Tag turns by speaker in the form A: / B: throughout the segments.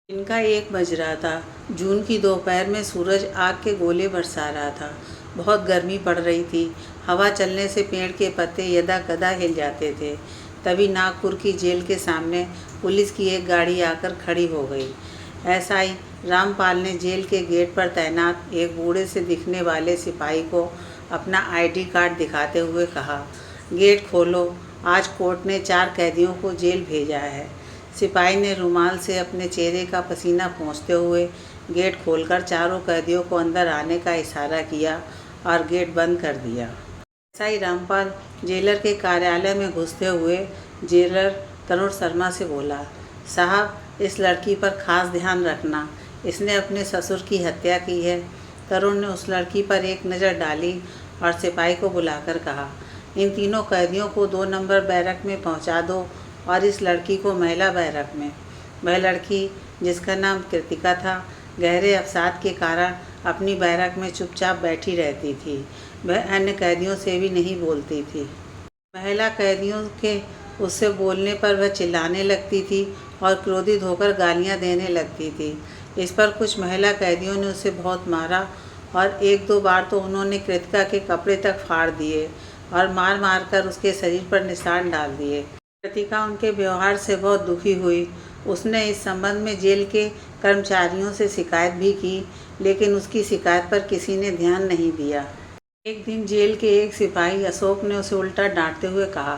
A: इनका एक बज रहा था। जून की दोपहर में सूरज आग के गोले बरसा रहा था। बहुत गर्मी पड़ रही थी। हवा चलने से पेड़ के पत्ते यदा-कदा हिल जाते थे। तभी नागपुर की जेल के सामने पुलिस की एक गाड़ी आकर खड़ी हो गई। एसआई रामपाल ने जेल के गेट पर तैनात एक बूढ़े से दिखने वाले सिपाही को अपना आईडी कार्ड दिखाते हुए कहा, गेट खोलो, आज कोर्ट ने 4 कैदियों को जेल भेजा है। सिपाही ने रुमाल से अपने चेहरे का पसीना पोंछते हुए गेट खोलकर चारों कैदियों को अंदर आने का इशारा किया और गेट बंद कर दिया। एसआई रामपाल जेलर के कार्यालय में घुसते हुए जेलर तरुण शर्मा से बोला, साहब, इस लड़की पर खास ध्यान रखना, इसने अपने ससुर की हत्या की है। तरुण ने उस लड़की पर एक नज़र डाली और सिपाही को बुलाकर कहा, इन तीनों कैदियों को 2 नंबर बैरक में पहुंचा दो और इस लड़की को महिला बैरक में। वह लड़की, जिसका नाम कृतिका था, गहरे अवसाद के कारण अपनी बैरक में चुपचाप बैठी रहती थी। वह अन्य कैदियों से भी नहीं बोलती थी। महिला कैदियों के उससे बोलने पर वह चिल्लाने लगती थी और क्रोधित होकर गालियां देने लगती थी। इस पर कुछ महिला कैदियों ने उसे बहुत मारा और 1-2 बार तो उन्होंने कृतिका के कपड़े तक फाड़ दिए और मार मार कर उसके शरीर पर निशान डाल दिए। कृतिका उनके व्यवहार से बहुत दुखी हुई। उसने इस संबंध में जेल के कर्मचारियों से शिकायत भी की, लेकिन उसकी शिकायत पर किसी ने ध्यान नहीं दिया। एक दिन जेल के एक सिपाही अशोक ने उसे उल्टा डांटते हुए कहा,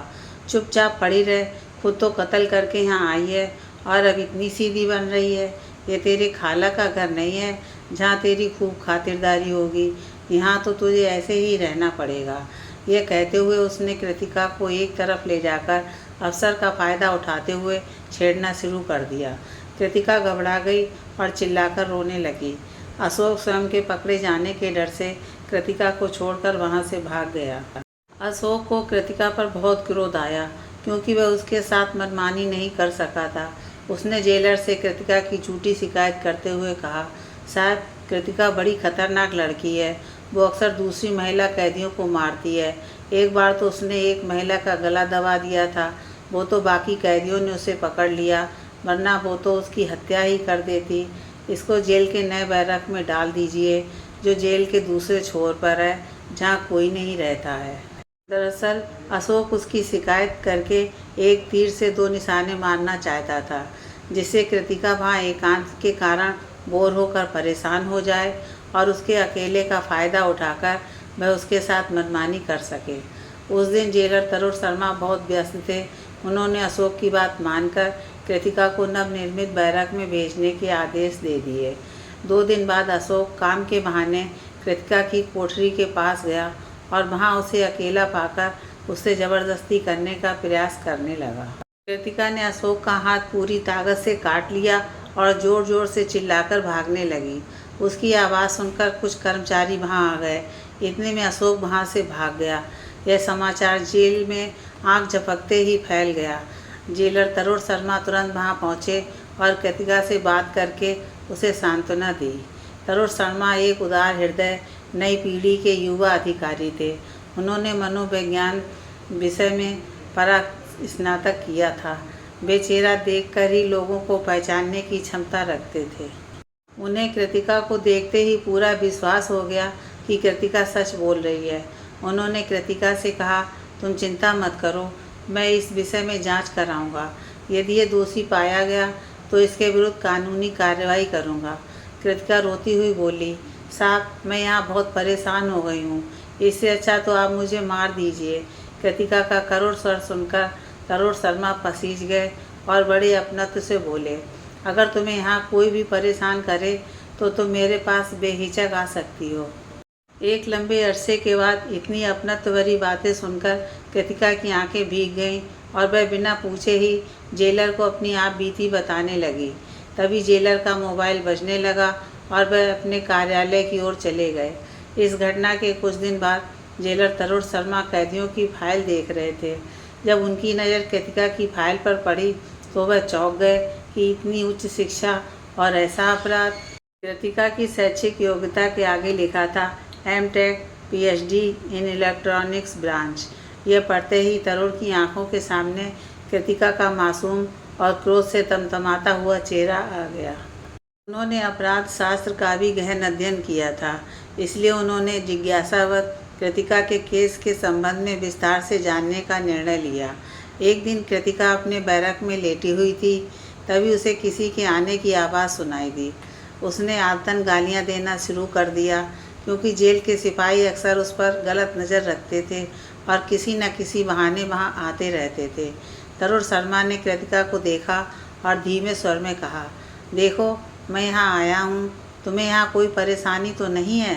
A: चुपचाप पड़ी रह, खुद तो कत्ल करके यहाँ आई है और अब इतनी सीधी बन रही है। ये तेरे खाला का घर नहीं है जहाँ तेरी खूब खातिरदारी होगी। यहाँ तो तुझे ऐसे ही रहना पड़ेगा। यह कहते हुए उसने कृतिका को एक तरफ ले जाकर अवसर का फ़ायदा उठाते हुए छेड़ना शुरू कर दिया। कृतिका घबरा गई और चिल्लाकर रोने लगी। अशोक स्वयं के पकड़े जाने के डर से कृतिका को छोड़कर वहां से भाग गया। अशोक को कृतिका पर बहुत क्रोध आया, क्योंकि वह उसके साथ मनमानी नहीं कर सका था। उसने जेलर से कृतिका की झूठी शिकायत करते हुए कहा, साहब, कृतिका बड़ी खतरनाक लड़की है। वो अक्सर दूसरी महिला कैदियों को मारती है। एक बार तो उसने एक महिला का गला दबा दिया था। वो तो बाकी कैदियों ने उसे पकड़ लिया, वरना वो तो उसकी हत्या ही कर देती। इसको जेल के नए बैरक में डाल दीजिए, जो जेल के दूसरे छोर पर है, जहाँ कोई नहीं रहता है। दरअसल अशोक उसकी शिकायत करके एक तीर से 2 निशाने मारना चाहता था, जिससे कृतिका वहाँ एकांत के कारण बोर होकर परेशान हो जाए और उसके अकेले का फ़ायदा उठाकर वह उसके साथ मनमानी कर सके। उस दिन जेलर तरुण शर्मा बहुत व्यस्त थे। उन्होंने अशोक की बात मानकर कृतिका को नवनिर्मित बैरक में भेजने के आदेश दे दिए। 2 दिन बाद अशोक काम के बहाने कृतिका की कोठरी के पास गया और वहां उसे अकेला पाकर उससे ज़बरदस्ती करने का प्रयास करने लगा। कृतिका ने अशोक का हाथ पूरी ताकत से काट लिया और ज़ोर ज़ोर से चिल्लाकर भागने लगी। उसकी आवाज़ सुनकर कुछ कर्मचारी वहां आ गए। इतने में अशोक वहां से भाग गया। यह समाचार जेल में आग झपकते ही फैल गया। जेलर तरुण शर्मा तुरंत वहां पहुंचे और कृतिका से बात करके उसे सांत्वना दी। तरुण शर्मा एक उदार हृदय नई पीढ़ी के युवा अधिकारी थे। उन्होंने मनोविज्ञान विषय में स्नातक किया था। वे चेहरा देखकर ही लोगों को पहचानने की क्षमता रखते थे। उन्हें कृतिका को देखते ही पूरा विश्वास हो गया कि कृतिका सच बोल रही है। उन्होंने कृतिका से कहा, तुम चिंता मत करो, मैं इस विषय में जांच कराऊंगा। यदि ये दोषी पाया गया तो इसके विरुद्ध कानूनी कार्रवाई करूंगा। कृतिका रोती हुई बोली, साहब, मैं यहाँ बहुत परेशान हो गई हूँ। इससे अच्छा तो आप मुझे मार दीजिए। कृतिका का करुण स्वर सुनकर तरुण शर्मा पसीज गए और बड़े अपनत्व से बोले, अगर तुम्हें यहाँ कोई भी परेशान करे तो तुम मेरे पास बेहिचक आ सकती हो। एक लंबे अरसे के बाद इतनी अपनत्व भरी बातें सुनकर कृतिका की आंखें भीग गईं और वह बिना पूछे ही जेलर को अपनी आप बीती बताने लगी। तभी जेलर का मोबाइल बजने लगा और वह अपने कार्यालय की ओर चले गए। इस घटना के कुछ दिन बाद जेलर तरुण शर्मा कैदियों की फाइल देख रहे थे। जब उनकी नज़र कृतिका की फाइल पर पड़ी तो वह चौंक गए कि इतनी उच्च शिक्षा और ऐसा अपराध। कृतिका की शैक्षिक योग्यता के आगे लिखा था M.Tech PhD in electronics branch. यह पढ़ते ही तरुण की आंखों के सामने कृतिका का मासूम और क्रोध से तमतमाता हुआ चेहरा आ गया। उन्होंने अपराध शास्त्र का भी गहन अध्ययन किया था, इसलिए उन्होंने जिज्ञासावश कृतिका के केस के संबंध में विस्तार से जानने का निर्णय लिया। एक दिन कृतिका अपने बैरक में लेटी हुई थी, तभी उसे किसी के आने की आवाज़ सुनाई दी। उसने आलतन गालियाँ देना शुरू कर दिया, क्योंकि जेल के सिपाही अक्सर उस पर गलत नज़र रखते थे और किसी न किसी बहाने वहाँ आते रहते थे। तरुण शर्मा ने कृतिका को देखा और धीमे स्वर में कहा, देखो, मैं यहाँ आया हूँ, तुम्हें यहाँ कोई परेशानी तो नहीं है?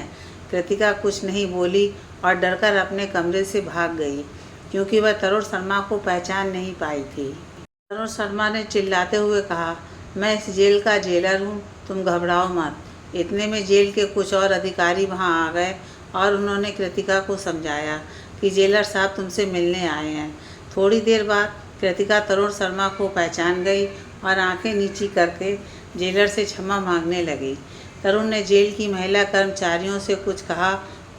A: कृतिका कुछ नहीं बोली और डरकर अपने कमरे से भाग गई, क्योंकि वह तरुण शर्मा को पहचान नहीं पाई थी। तरुण शर्मा ने चिल्लाते हुए कहा, मैं इस जेल का जेलर हूँ, तुम घबराओ मत। इतने में जेल के कुछ और अधिकारी वहाँ आ गए और उन्होंने कृतिका को समझाया कि जेलर साहब तुमसे मिलने आए हैं। थोड़ी देर बाद कृतिका तरुण शर्मा को पहचान गई और आंखें नीची करके जेलर से क्षमा मांगने लगी। तरुण ने जेल की महिला कर्मचारियों से कुछ कहा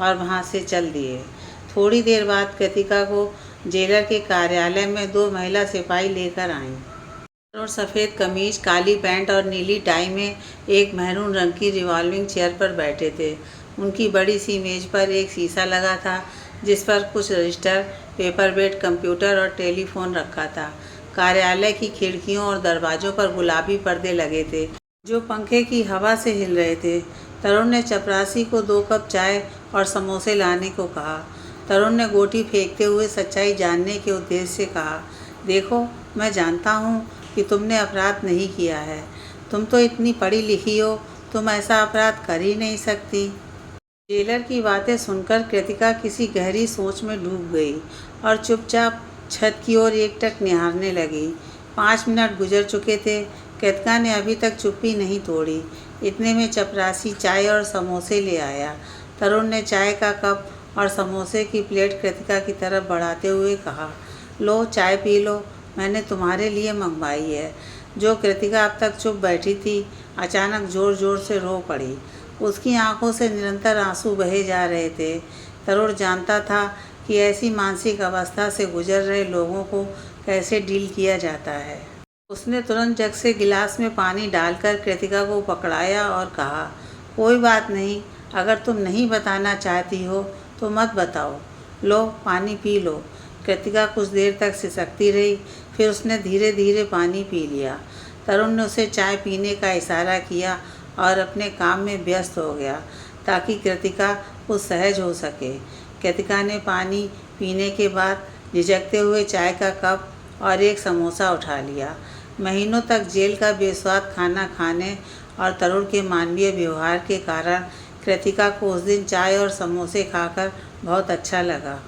A: और वहाँ से चल दिए। थोड़ी देर बाद कृतिका को जेलर के कार्यालय में 2 महिला सिपाही लेकर आईं और सफ़ेद कमीज, काली पैंट और नीली टाई में एक मैरून रंग की रिवॉल्विंग चेयर पर बैठे थे। उनकी बड़ी सी मेज पर एक शीशा लगा था, जिस पर कुछ रजिस्टर, पेपर वेट, कंप्यूटर और टेलीफोन रखा था। कार्यालय की खिड़कियों और दरवाज़ों पर गुलाबी पर्दे लगे थे, जो पंखे की हवा से हिल रहे थे। तरुण ने चपरासी को 2 कप चाय और समोसे लाने को कहा। तरुण ने गोटी फेंकते हुए सच्चाई जानने के उद्देश्य से कहा, देखो, मैं जानता हूँ कि तुमने अपराध नहीं किया है। तुम तो इतनी पढ़ी लिखी हो, तुम ऐसा अपराध कर ही नहीं सकती। जेलर की बातें सुनकर कृतिका किसी गहरी सोच में डूब गई और चुपचाप छत की ओर एकटक निहारने लगी। 5 मिनट गुजर चुके थे। कृतिका ने अभी तक चुप्पी नहीं तोड़ी। इतने में चपरासी चाय और समोसे ले आया। तरुण ने चाय का कप और समोसे की प्लेट कृतिका की तरफ बढ़ाते हुए कहा, लो, चाय पी लो, मैंने तुम्हारे लिए मंगवाई है। जो कृतिका अब तक चुप बैठी थी, अचानक ज़ोर ज़ोर से रो पड़ी। उसकी आंखों से निरंतर आंसू बहे जा रहे थे। तरुण जानता था कि ऐसी मानसिक अवस्था से गुजर रहे लोगों को कैसे डील किया जाता है। उसने तुरंत जग से गिलास में पानी डालकर कृतिका को पकड़ाया और कहा, कोई बात नहीं, अगर तुम नहीं बताना चाहती हो तो मत बताओ। लो, पानी पी लो। कृतिका कुछ देर तक सिसकती रही, फिर उसने धीरे धीरे पानी पी लिया। तरुण ने उसे चाय पीने का इशारा किया और अपने काम में व्यस्त हो गया, ताकि कृतिका कुछ सहज हो सके। कृतिका ने पानी पीने के बाद झिझकते हुए चाय का कप और एक समोसा उठा लिया। महीनों तक जेल का बेस्वाद खाना खाने और तरुण के मानवीय व्यवहार के कारण कृतिका को उस दिन चाय और समोसे खाकर बहुत अच्छा लगा।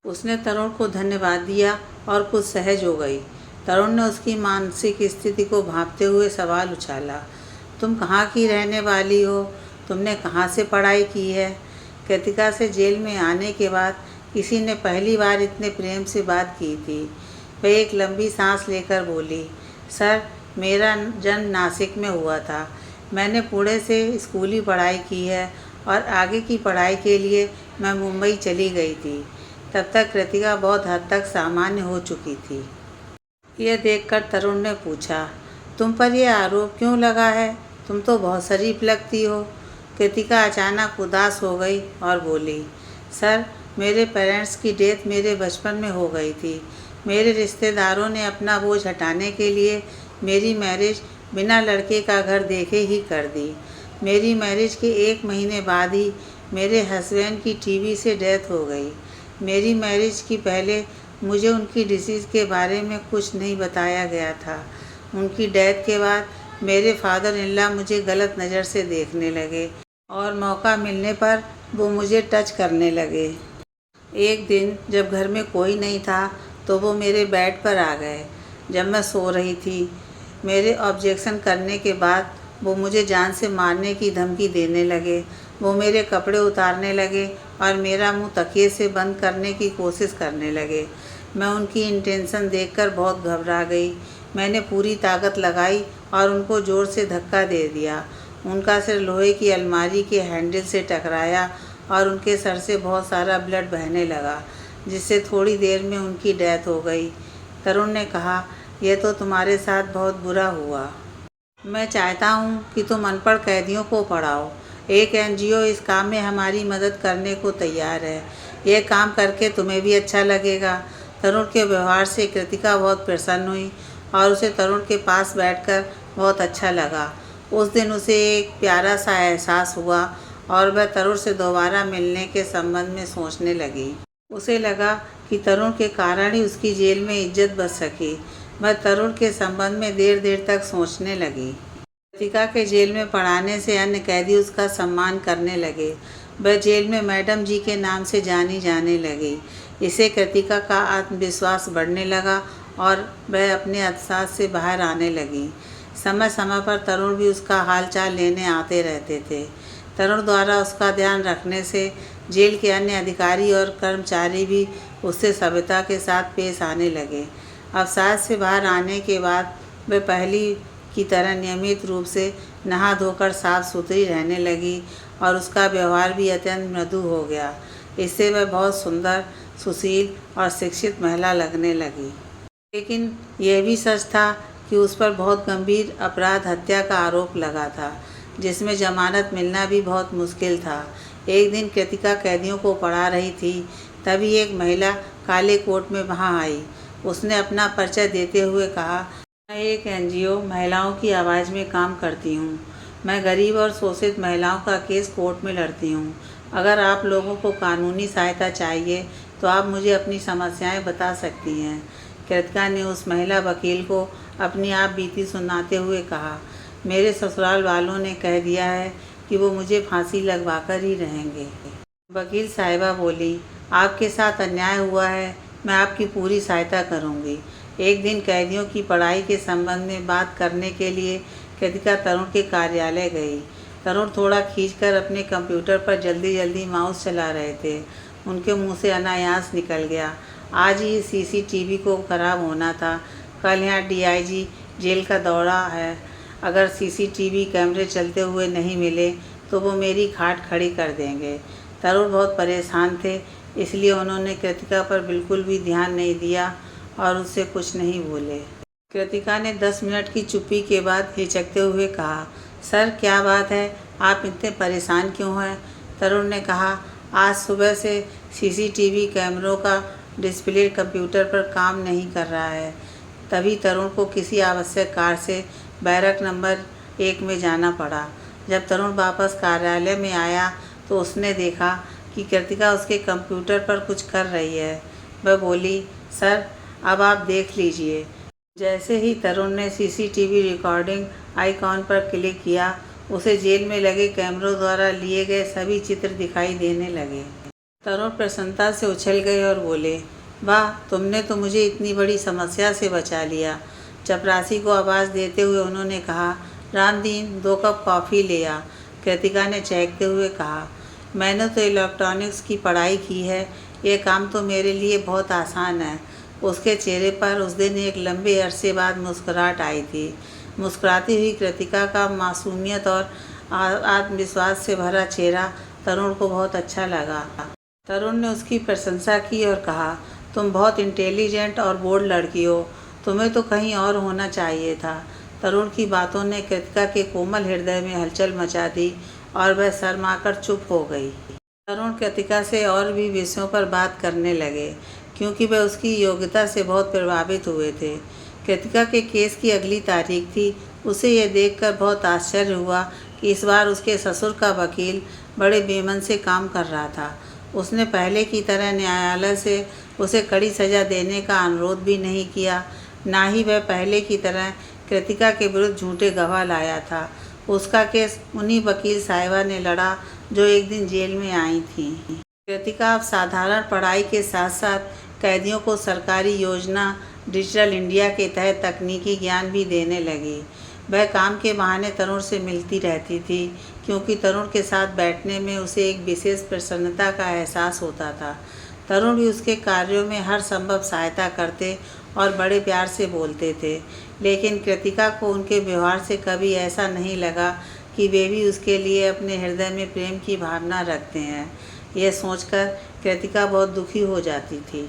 A: उसने तरुण को धन्यवाद दिया और कुछ सहज हो गई। तरुण ने उसकी मानसिक स्थिति को भांपते हुए सवाल उछाला, तुम कहाँ की रहने वाली हो? तुमने कहाँ से पढ़ाई की है? कृतिका से जेल में आने के बाद किसी ने पहली बार इतने प्रेम से बात की थी। वह एक लंबी सांस लेकर बोली, सर, मेरा जन्म नासिक में हुआ था। मैंने पुणे से स्कूली पढ़ाई की है और आगे की पढ़ाई के लिए मैं मुंबई चली गई थी। तब तक कृतिका बहुत हद तक सामान्य हो चुकी थी। यह देखकर तरुण ने पूछा, तुम पर यह आरोप क्यों लगा है? तुम तो बहुत शरीफ लगती हो। कृतिका अचानक उदास हो गई और बोली, सर, मेरे पेरेंट्स की डेथ मेरे बचपन में हो गई थी। मेरे रिश्तेदारों ने अपना बोझ हटाने के लिए मेरी मैरिज बिना लड़के का घर देखे ही कर दी। मेरी मैरिज के 1 महीने बाद ही मेरे हस्बैंड की टीबी से डेथ हो गई। मेरी मैरिज की पहले मुझे उनकी डिसीज़ के बारे में कुछ नहीं बताया गया था। उनकी डेथ के बाद मेरे फादर इन लॉ मुझे गलत नज़र से देखने लगे और मौका मिलने पर वो मुझे टच करने लगे। एक दिन जब घर में कोई नहीं था तो वो मेरे बेड पर आ गए जब मैं सो रही थी। मेरे ऑब्जेक्शन करने के बाद वो मुझे जान से मारने की धमकी देने लगे। वो मेरे कपड़े उतारने लगे और मेरा मुंह तकिए से बंद करने की कोशिश करने लगे। मैं उनकी इंटेंशन देखकर बहुत घबरा गई। मैंने पूरी ताकत लगाई और उनको ज़ोर से धक्का दे दिया। उनका सिर लोहे की अलमारी के हैंडल से टकराया और उनके सर से बहुत सारा ब्लड बहने लगा, जिससे थोड़ी देर में उनकी डेथ हो गई। तरुण ने कहा, यह तो तुम्हारे साथ बहुत बुरा हुआ। मैं चाहता हूँ कि तुम अनपढ़ कैदियों को पढ़ाओ। एक एनजीओ इस काम में हमारी मदद करने को तैयार है। यह काम करके तुम्हें भी अच्छा लगेगा। तरुण के व्यवहार से कृतिका बहुत प्रसन्न हुई और उसे तरुण के पास बैठकर बहुत अच्छा लगा। उस दिन उसे एक प्यारा सा एहसास हुआ और वह तरुण से दोबारा मिलने के संबंध में सोचने लगी। उसे लगा कि तरुण के कारण ही उसकी जेल में इज्जत बच सकी। वह तरुण के संबंध में देर देर तक सोचने लगी। कृतिका के जेल में पढ़ाने से अन्य कैदी उसका सम्मान करने लगे। वह जेल में मैडम जी के नाम से जानी जाने लगी। इससे कृतिका का आत्मविश्वास बढ़ने लगा और वह अपने अवसाद से बाहर आने लगी। समय समय पर तरुण भी उसका हालचाल लेने आते रहते थे। तरुण द्वारा उसका ध्यान रखने से जेल के अन्य अधिकारी और कर्मचारी भी उससे सभ्यता के साथ पेश आने लगे। अवसाद से बाहर आने के बाद वह पहली की तरह नियमित रूप से नहा धोकर साफ सुथरी रहने लगी और उसका व्यवहार भी अत्यंत मृदु हो गया। इससे वह बहुत सुंदर, सुशील और शिक्षित महिला लगने लगी। लेकिन यह भी सच था कि उस पर बहुत गंभीर अपराध हत्या का आरोप लगा था, जिसमें जमानत मिलना भी बहुत मुश्किल था। एक दिन कृतिका कैदियों को पढ़ा रही थी, तभी एक महिला काले कोट में वहां आई। उसने अपना परिचय देते हुए कहा, मैं एक एनजीओ महिलाओं की आवाज़ में काम करती हूँ। मैं गरीब और शोषित महिलाओं का केस कोर्ट में लड़ती हूँ। अगर आप लोगों को कानूनी सहायता चाहिए तो आप मुझे अपनी समस्याएं बता सकती हैं। कृतिका ने उस महिला वकील को अपनी आप बीती सुनाते हुए कहा, मेरे ससुराल वालों ने कह दिया है कि वो मुझे फांसी लगवाकर ही रहेंगे। वकील साहिबा बोली, आपके साथ अन्याय हुआ है, मैं आपकी पूरी सहायता करूंगी। एक दिन कैदियों की पढ़ाई के संबंध में बात करने के लिए कृतिका तरुण के कार्यालय गई। तरुण थोड़ा खींचकर अपने कंप्यूटर पर जल्दी जल्दी माउस चला रहे थे। उनके मुंह से अनायास निकल गया, आज ही सीसीटीवी को खराब होना था। कल यहाँ डीआईजी जेल का दौरा है। अगर सीसीटीवी कैमरे चलते हुए नहीं मिले तो वो मेरी खाट खड़ी कर देंगे। तरुण बहुत परेशान थे, इसलिए उन्होंने कृतिका पर बिल्कुल भी ध्यान नहीं दिया और उससे कुछ नहीं बोले। कृतिका ने 10 मिनट की चुप्पी के बाद हिचकते हुए कहा, सर क्या बात है, आप इतने परेशान क्यों हैं? तरुण ने कहा, आज सुबह से सीसीटीवी कैमरों का डिस्प्ले कंप्यूटर पर काम नहीं कर रहा है। तभी तरुण को किसी आवश्यक कार्य से बैरक नंबर 1 में जाना पड़ा। जब तरुण वापस कार्यालय में आया तो उसने देखा कि कृतिका उसके कंप्यूटर पर कुछ कर रही है। वह बोली, सर अब आप देख लीजिए। जैसे ही तरुण ने सीसीटीवी रिकॉर्डिंग आइकॉन पर क्लिक किया, उसे जेल में लगे कैमरों द्वारा लिए गए सभी चित्र दिखाई देने लगे। तरुण प्रसन्नता से उछल गए और बोले, वाह, तुमने तो मुझे इतनी बड़ी समस्या से बचा लिया। चपरासी को आवाज़ देते हुए उन्होंने कहा, रामदीन 2 कप कॉफ़ी ले आ। कृतिका ने चहकते हुए कहा, मैंने तो इलेक्ट्रॉनिक्स की पढ़ाई की है, ये काम तो मेरे लिए बहुत आसान है। उसके चेहरे पर उस दिन एक लंबे अरसे बाद मुस्कुराहट आई थी। मुस्कुराती हुई कृतिका का मासूमियत और आत्मविश्वास से भरा चेहरा तरुण को बहुत अच्छा लगा। तरुण ने उसकी प्रशंसा की और कहा, तुम बहुत इंटेलिजेंट और बोल्ड लड़की हो, तुम्हें तो कहीं और होना चाहिए था। तरुण की बातों ने कृतिका के कोमल हृदय में हलचल मचा दी और वह शर्माकर चुप हो गई। तरुण कृतिका से और भी विषयों पर बात करने लगे, क्योंकि वह उसकी योग्यता से बहुत प्रभावित हुए थे। कृतिका के केस की अगली तारीख थी। उसे यह देखकर बहुत आश्चर्य हुआ कि इस बार उसके ससुर का वकील बड़े बेमन से काम कर रहा था। उसने पहले की तरह न्यायालय से उसे कड़ी सज़ा देने का अनुरोध भी नहीं किया, ना ही वह पहले की तरह कृतिका के विरुद्ध झूठे गवाह लाया था। उसका केस उन्हीं वकील साहिबा ने लड़ा जो एक दिन जेल में आई थी। कृतिका अब साधारण पढ़ाई के साथ साथ कैदियों को सरकारी योजना डिजिटल इंडिया के तहत तकनीकी ज्ञान भी देने लगी। वह काम के बहाने तरुण से मिलती रहती थी, क्योंकि तरुण के साथ बैठने में उसे एक विशेष प्रसन्नता का एहसास होता था। तरुण भी उसके कार्यों में हर संभव सहायता करते और बड़े प्यार से बोलते थे, लेकिन कृतिका को उनके व्यवहार से कभी ऐसा नहीं लगा कि वे भी उसके लिए अपने हृदय में प्रेम की भावना रखते हैं। यह सोचकर कृतिका बहुत दुखी हो जाती थी।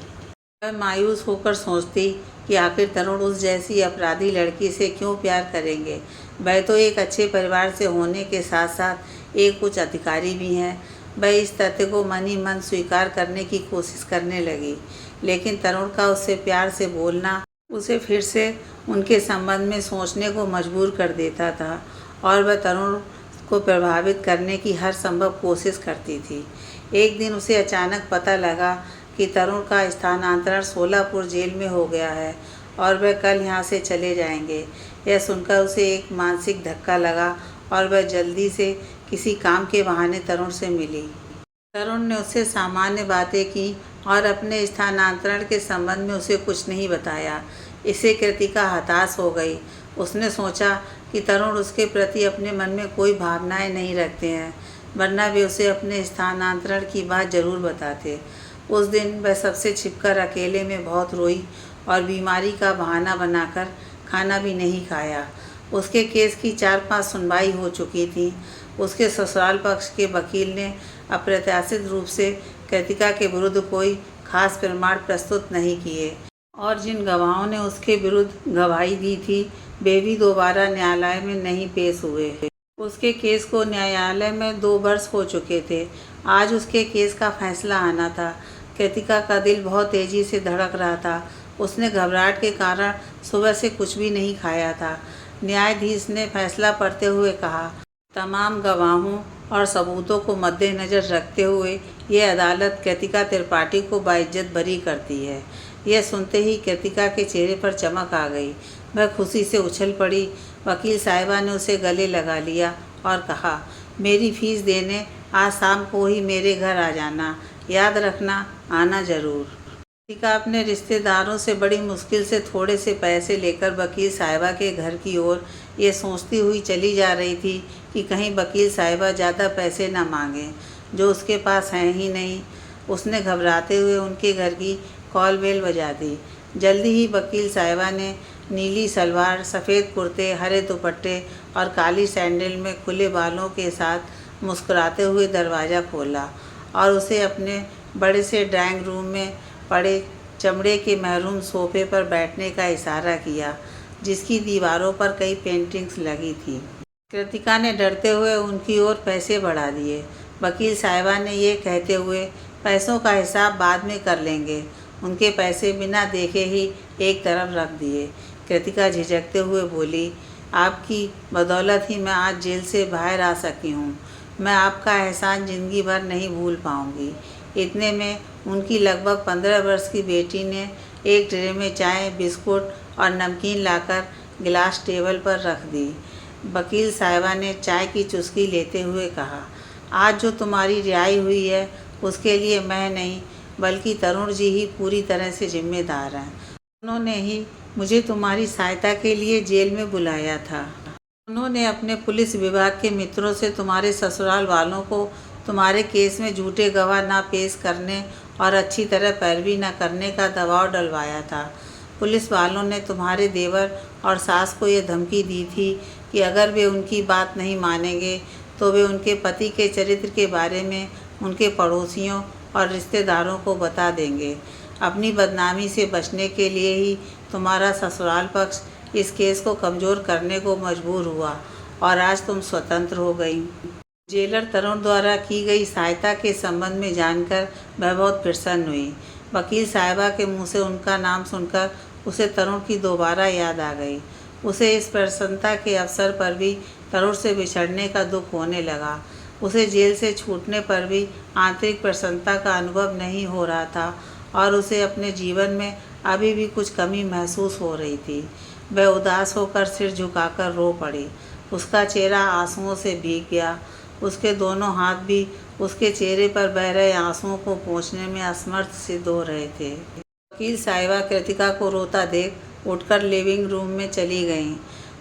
A: वह मायूस होकर सोचती कि आखिर तरुण उस जैसी अपराधी लड़की से क्यों प्यार करेंगे। वह तो एक अच्छे परिवार से होने के साथ साथ एक उच्च अधिकारी भी हैं। वह इस तथ्य को मन ही मन स्वीकार करने की कोशिश करने लगी, लेकिन तरुण का उससे प्यार से बोलना उसे फिर से उनके संबंध में सोचने को मजबूर कर देता था और वह तरुण को प्रभावित करने की हर संभव कोशिश करती थी। एक दिन उसे अचानक पता लगा कि तरुण का स्थानांतरण सोलापुर जेल में हो गया है और वह कल यहाँ से चले जाएंगे। यह सुनकर उसे एक मानसिक धक्का लगा और वह जल्दी से किसी काम के बहाने तरुण से मिली। तरुण ने उससे सामान्य बातें की और अपने स्थानांतरण के संबंध में उसे कुछ नहीं बताया। इससे कृतिका हताश हो गई। उसने सोचा कि तरुण उसके प्रति अपने मन में कोई भावनाएं नहीं रखते हैं, वरना वे उसे अपने स्थानांतरण की बात जरूर बताते। उस दिन वह सबसे छिपकर अकेले में बहुत रोई और बीमारी का बहाना बनाकर खाना भी नहीं खाया। उसके केस की 4-5 सुनवाई हो चुकी थी। उसके ससुराल पक्ष के वकील ने अप्रत्याशित रूप से कृतिका के विरुद्ध कोई खास प्रमाण प्रस्तुत नहीं किए और जिन गवाहों ने उसके विरुद्ध गवाही दी थी वे भी दोबारा न्यायालय में नहीं पेश हुए। उसके केस को न्यायालय में 2 वर्ष हो चुके थे। आज उसके केस का फैसला आना था। कृतिका का दिल बहुत तेजी से धड़क रहा था। उसने घबराहट के कारण सुबह से कुछ भी नहीं खाया था। न्यायाधीश ने फैसला पढ़ते हुए कहा, तमाम गवाहों और सबूतों को मद्देनज़र रखते हुए ये अदालत कृतिका त्रिपाठी को बाइज्जत बरी करती है। यह सुनते ही कृतिका के चेहरे पर चमक आ गई। वह खुशी से उछल पड़ी। वकील साहिबा ने उसे गले लगा लिया और कहा, मेरी फीस देने आज शाम को ही मेरे घर आ जाना। याद रखना, आना ज़रूर। कृतिका अपने रिश्तेदारों से बड़ी मुश्किल से थोड़े से पैसे लेकर वकील साहिबा के घर की ओर ये सोचती हुई चली जा रही थी कि कहीं वकील साहिबा ज़्यादा पैसे न मांगें, जो उसके पास हैं ही नहीं। उसने घबराते हुए उनके घर की कॉल बेल बजा दी। जल्दी ही वकील साहिबा ने नीली सलवार, सफ़ेद कुर्ते, हरे दुपट्टे और काली सैंडल में खुले बालों के साथ मुस्कुराते हुए दरवाज़ा खोला और उसे अपने बड़े से ड्राइंग रूम में पड़े चमड़े के महरूम सोफे पर बैठने का इशारा किया, जिसकी दीवारों पर कई पेंटिंग्स लगी थी। कृतिका ने डरते हुए उनकी ओर पैसे बढ़ा दिए। वकील साहिबा ने ये कहते हुए, पैसों का हिसाब बाद में कर लेंगे, उनके पैसे बिना देखे ही एक तरफ रख दिए। कृतिका झिझकते हुए बोली, आपकी बदौलत ही मैं आज जेल से बाहर आ सकी हूँ। मैं आपका एहसान ज़िंदगी भर नहीं भूल पाऊँगी। इतने में उनकी लगभग 15 वर्ष की बेटी ने एक ट्रे में चाय, बिस्कुट और नमकीन लाकर गिलास टेबल पर रख दी। वकील साहिबा ने चाय की चुस्की लेते हुए कहा, आज जो तुम्हारी रिहाई हुई है उसके लिए मैं नहीं बल्कि तरुण जी ही पूरी तरह से जिम्मेदार हैं। उन्होंने ही मुझे तुम्हारी सहायता के लिए जेल में बुलाया था। उन्होंने अपने पुलिस विभाग के मित्रों से तुम्हारे ससुराल वालों को तुम्हारे केस में झूठे गवाह ना पेश करने और अच्छी तरह पैरवी न करने का दबाव डलवाया था। पुलिस वालों ने तुम्हारे देवर और सास को ये धमकी दी थी कि अगर वे उनकी बात नहीं मानेंगे तो वे उनके पति के चरित्र के बारे में उनके पड़ोसियों और रिश्तेदारों को बता देंगे। अपनी बदनामी से बचने के लिए ही तुम्हारा ससुराल पक्ष इस केस को कमज़ोर करने को मजबूर हुआ और आज तुम स्वतंत्र हो गई। जेलर तरुण द्वारा की गई सहायता के संबंध में जानकर वह बहुत प्रसन्न हुई। वकील साहिबा के मुंह से उनका नाम सुनकर उसे तरुण की दोबारा याद आ गई। उसे इस प्रसन्नता के अवसर पर भी तरुण से बिछड़ने का दुख होने लगा। उसे जेल से छूटने पर भी आंतरिक प्रसन्नता का अनुभव नहीं हो रहा था और उसे अपने जीवन में अभी भी कुछ कमी महसूस हो रही थी। वह उदास होकर सिर झुकाकर रो पड़ी। उसका चेहरा आंसुओं से भीग गया। उसके दोनों हाथ भी उसके चेहरे पर बह रहे आंसुओं को पोंछने में असमर्थ सिद्ध हो रहे थे। वकील साहिबा कृतिका को रोता देख उठकर लिविंग रूम में चली गईं।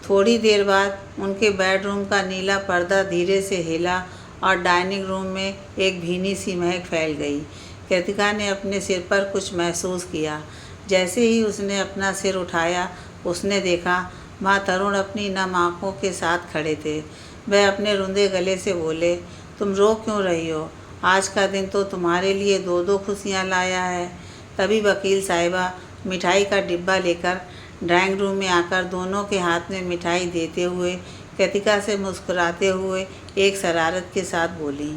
A: थोड़ी देर बाद उनके बेडरूम का नीला पर्दा धीरे से हिला और डाइनिंग रूम में एक भीनी सी महक फैल गई। कृतिका ने अपने सिर पर कुछ महसूस किया। जैसे ही उसने अपना सिर उठाया उसने देखा वहाँ तरुण अपनी नम आँखों के साथ खड़े थे। वह अपने रुंधे गले से बोले, तुम रो क्यों रही हो? आज का दिन तो तुम्हारे लिए 2-2 खुशियाँ लाया है। तभी वकील साहिबा मिठाई का डिब्बा लेकर ड्राइंग रूम में आकर दोनों के हाथ में मिठाई देते हुए कृतिका से मुस्कुराते हुए एक शरारत के साथ बोली,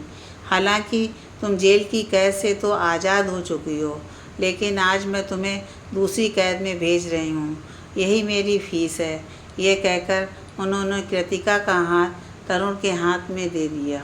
A: हालांकि तुम जेल की कैद से तो आज़ाद हो चुकी हो, लेकिन आज मैं तुम्हें दूसरी कैद में भेज रही हूँ। यही मेरी फ़ीस है। यह कहकर उन्होंने कृतिका का हाथ तरुण के हाथ में दे दिया।